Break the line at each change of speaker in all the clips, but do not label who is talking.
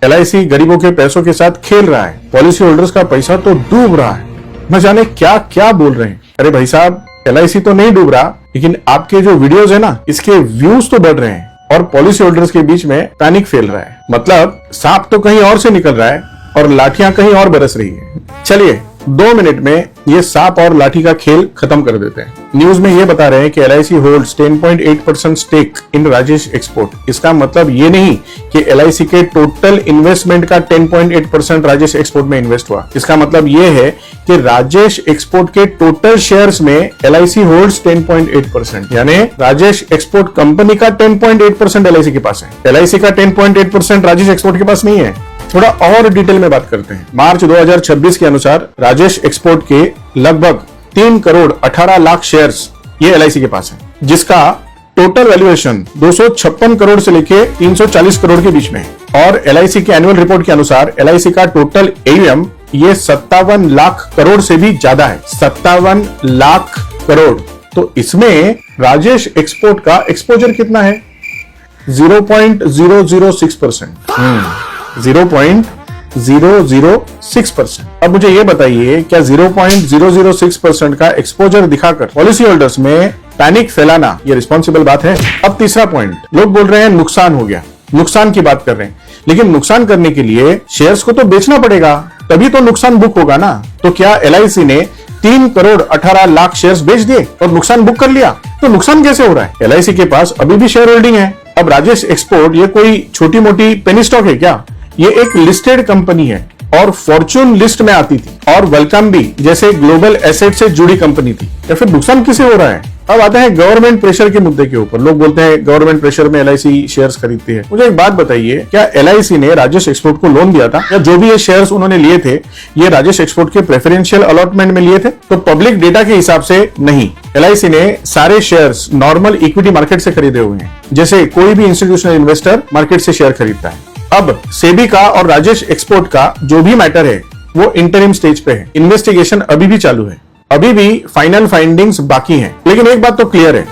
LIC गरीबों के पैसों के साथ खेल रहा है, पॉलिसी होल्डर्स का पैसा तो डूब रहा है। न जाने क्या क्या बोल रहे हैं। अरे भाई साहब, LIC तो नहीं डूब रहा, लेकिन आपके जो वीडियोस है ना, इसके व्यूज तो बढ़ रहे हैं और पॉलिसी होल्डर्स के बीच में पैनिक फैल रहा है। मतलब सांप तो कहीं और से निकल रहा है और लाठियां कहीं और बरस रही है। चलिए 2 मिनट में ये सांप और लाठी का खेल खत्म कर देते हैं। न्यूज में ये बता रहे हैं कि LIC holds 10.8% stake in Rajesh export. इसका मतलब ये नहीं कि LIC के टोटल इन्वेस्टमेंट का 10.8% राजेश एक्सपोर्ट में इन्वेस्ट हुआ। इसका मतलब ये है कि राजेश एक्सपोर्ट के टोटल शेयर्स में LIC होल्ड्स 10.8%, यानी राजेश एक्सपोर्ट कंपनी का 10.8% LIC के पास है। LIC का 10.8% राजेश एक्सपोर्ट के पास नहीं है। थोड़ा और डिटेल में बात करते हैं। मार्च 2026 के अनुसार राजेश एक्सपोर्ट के लगभग 3 करोड़ 18 लाख शेयर्स ये LIC के पास है, जिसका टोटल वैल्यूएशन 256 करोड़ से लेके 340 करोड़ के बीच में है। और LIC के एनुअल रिपोर्ट के अनुसार LIC का टोटल AUM ये 57 लाख करोड़ से भी ज्यादा है। 57 लाख करोड़। तो इसमें राजेश एक्सपोर्ट का एक्सपोजर कितना है? 0.006%। 0.006%। अब मुझे ये बताइए, क्या 0.006% का एक्सपोजर दिखाकर पॉलिसी होल्डर्स में पैनिक फैलाना ये रिस्पॉन्सिबल बात है? अब तीसरा पॉइंट, लोग बोल रहे हैं नुकसान हो गया, नुकसान की बात कर रहे हैं, लेकिन नुकसान करने के लिए शेयर्स को तो बेचना पड़ेगा, तभी तो नुकसान बुक होगा ना। तो क्या LIC ने 3 करोड़ 18 लाख शेयर्स बेच दिए और नुकसान बुक कर लिया? तो नुकसान कैसे हो रहा है? LIC के पास अभी भी शेयर होल्डिंग है। अब राजेश एक्सपोर्ट ये कोई छोटी मोटी पेनी स्टॉक है क्या? ये एक लिस्टेड कंपनी है और फॉर्च्यून लिस्ट में आती थी और वेलकम भी जैसे ग्लोबल एसेट से जुड़ी कंपनी थी। या फिर नुकसान किसे हो रहा है? अब आते हैं गवर्नमेंट प्रेशर के मुद्दे के ऊपर। लोग बोलते हैं गवर्नमेंट प्रेशर में LIC शेयर्स खरीदती है। मुझे एक बात बताइए, क्या LIC ने राजेश एक्सपोर्ट को लोन दिया था, या जो भी ये शेयर्स उन्होंने लिए थे ये राजेश एक्सपोर्ट के प्रेफरेंशियल अलॉटमेंट में लिए थे? तो पब्लिक डेटा के हिसाब से नहीं। LIC ने सारे शेयर्स नॉर्मल इक्विटी मार्केट से खरीदे हुए हैं, जैसे कोई भी इंस्टीट्यूशनल इन्वेस्टर मार्केट से शेयर खरीदता है। अब सेबी का और राजेश एक्सपोर्ट का जो भी मैटर है वो इंटरिम स्टेज पे है। इन्वेस्टिगेशन अभी भी चालू है, अभी भी फाइनल फाइंडिंग्स बाकी हैं। लेकिन एक बात तो क्लियर है,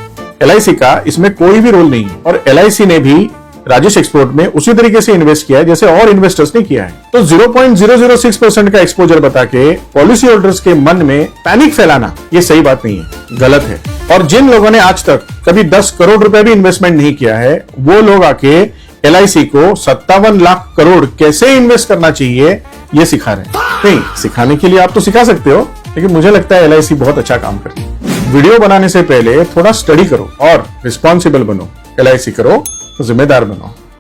LIC का इसमें कोई भी रोल नहीं है और LIC ने भी राजेश एक्सपोर्ट में उसी तरीके से इन्वेस्ट किया है जैसे और इन्वेस्टर्स ने किया है। तो 0.006% का एक्सपोजर बता के पॉलिसी होल्डर्स के मन में पैनिक फैलाना ये सही बात नहीं है, गलत है। और जिन लोगों ने आज तक कभी 10 करोड़ रुपए भी इन्वेस्टमेंट नहीं किया है, वो लोग आके LIC को 57 लाख करोड़ कैसे इन्वेस्ट करना चाहिए ये सिखा रहे हैं। नहीं, सिखाने के लिए आप तो सिखा सकते हो, लेकिन मुझे लगता है LIC बहुत अच्छा काम करती है। वीडियो बनाने से पहले थोड़ा स्टडी करो और रिस्पॉन्सिबल बनो। LIC करो, जिम्मेदार बनो।